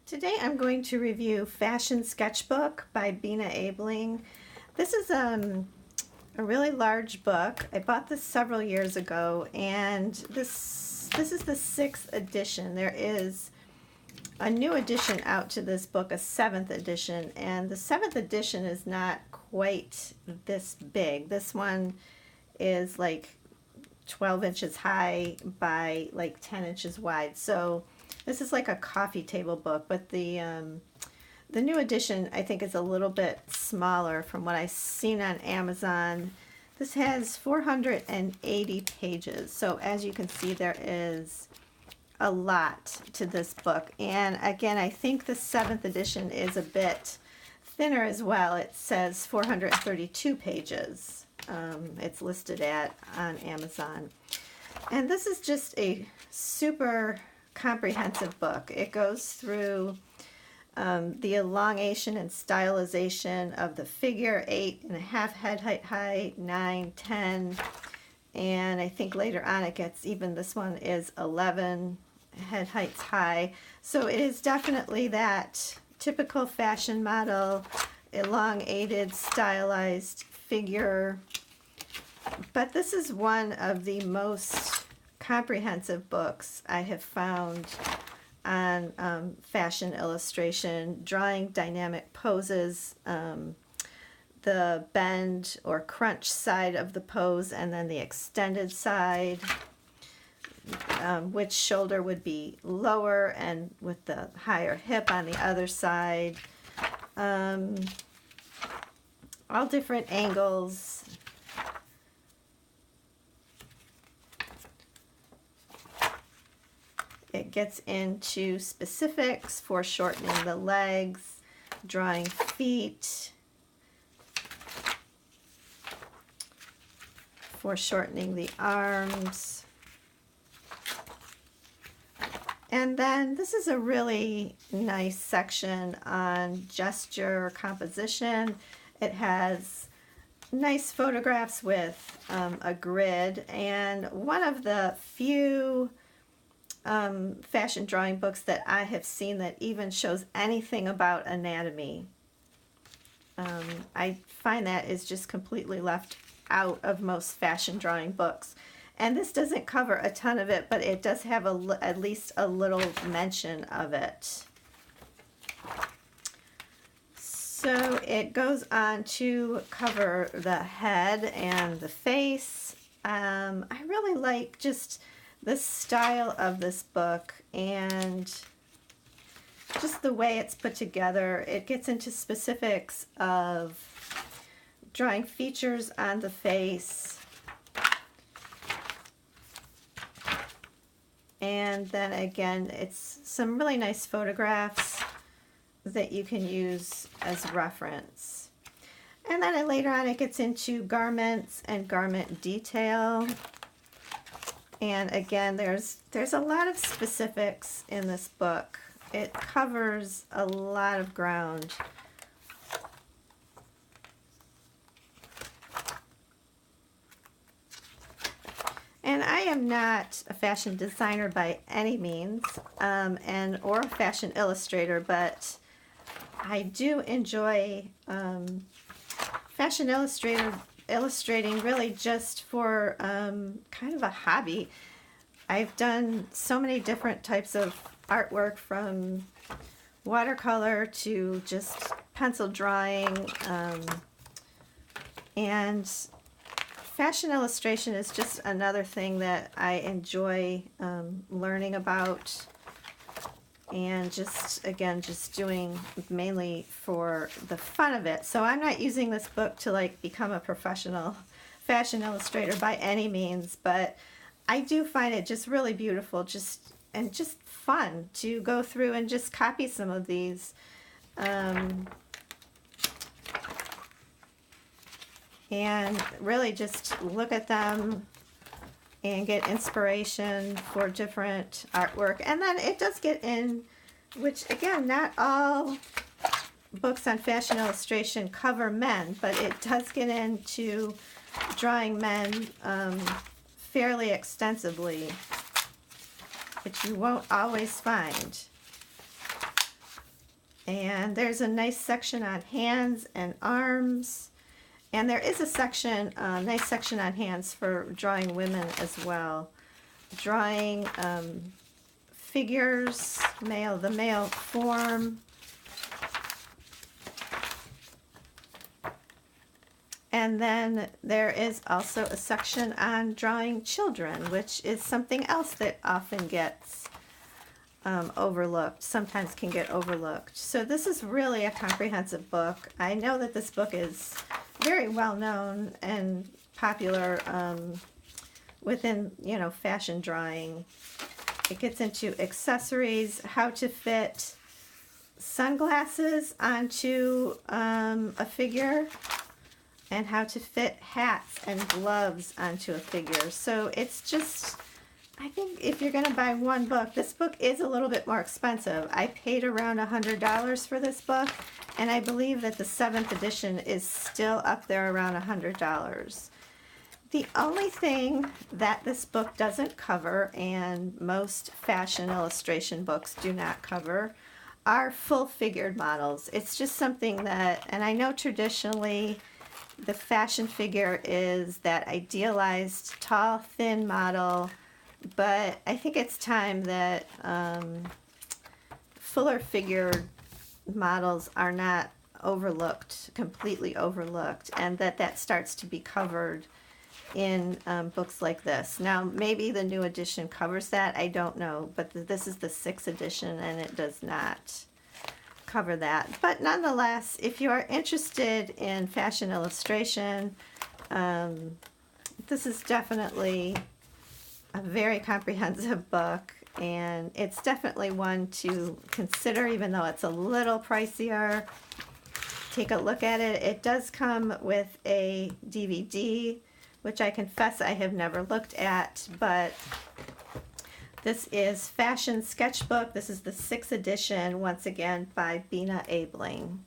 Today I'm going to review Fashion Sketchbook by Bina Abling. This is a really large book. I bought this several years ago, and this is the 6th edition. There is a new edition out to this book, a 7th edition, and the 7th edition is not quite this big. This one is like 12 inches high by like 10 inches wide. So this is like a coffee table book, but the new edition I think is a little bit smaller from what I've seen on Amazon. This has 480 pages, so as you can see there is a lot to this book. And again, I think the 7th edition is a bit thinner as well. It says 432 pages. It's listed on Amazon. And this is just a super comprehensive book. It goes through the elongation and stylization of the figure, 8.5 head height, 9, 10, and I think later on it gets even, this one is 11 head heights high. So it is definitely that typical fashion model, elongated, stylized figure. But this is one of the most comprehensive books I have found on fashion illustration, drawing dynamic poses, the bend or crunch side of the pose, and then the extended side, which shoulder would be lower and with the higher hip on the other side, all different angles. It gets into specifics for shortening the legs, drawing feet, for shortening the arms. And then this is a really nice section on gesture composition. It has nice photographs with a grid, and one of the few fashion drawing books that I have seen that even shows anything about anatomy. I find that is just completely left out of most fashion drawing books. And this doesn't cover a ton of it, but it does have at least a little mention of it. So it goes on to cover the head and the face. I really like just the style of this book and just the way it's put together. It gets into specifics of drawing features on the face, and then again it's some really nice photographs that you can use as reference. And then later on it gets into garments and garment detail. And again, there's a lot of specifics in this book. It covers a lot of ground. And I am not a fashion designer by any means, or a fashion illustrator, but I do enjoy fashion illustrating really just for kind of a hobby. I've done so many different types of artwork, from watercolor to just pencil drawing, and fashion illustration is just another thing that I enjoy learning about, and just again just doing mainly for the fun of it. So I'm not using this book to like become a professional fashion illustrator by any means, but I do find it just really beautiful, just fun to go through and just copy some of these, and really just look at them and get inspiration for different artwork. And then it does get in, which again, not all books on fashion illustration cover men, but it does get into drawing men fairly extensively, which you won't always find. And there's a nice section on hands and arms. And there is a section, nice section on hands for drawing women as well. Drawing figures, the male form. And then there is also a section on drawing children, which is something else that often gets overlooked, sometimes can get overlooked. So this is really a comprehensive book. I know that this book is very well known and popular within, fashion drawing. It gets into accessories, how to fit sunglasses onto a figure, and how to fit hats and gloves onto a figure. So it's just, I think if you're gonna buy one book, this book is a little bit more expensive. I paid around $100 for this book, and I believe that the 7th edition is still up there around $100. The only thing that this book doesn't cover, and most fashion illustration books do not cover, are full figured models. It's just something that, and I know traditionally the fashion figure is that idealized tall, thin model, but I think it's time that fuller figured models are not overlooked, completely overlooked, and that starts to be covered in books like this. Now, maybe the new edition covers that, I don't know, but this is the 6th edition and it does not cover that. But nonetheless, if you are interested in fashion illustration, this is definitely a very comprehensive book, and it's definitely one to consider, even though it's a little pricier. Take a look at it. It does come with a DVD, which I confess I have never looked at, but this is Fashion Sketchbook. This is the 6th edition, once again, by Bina Abling.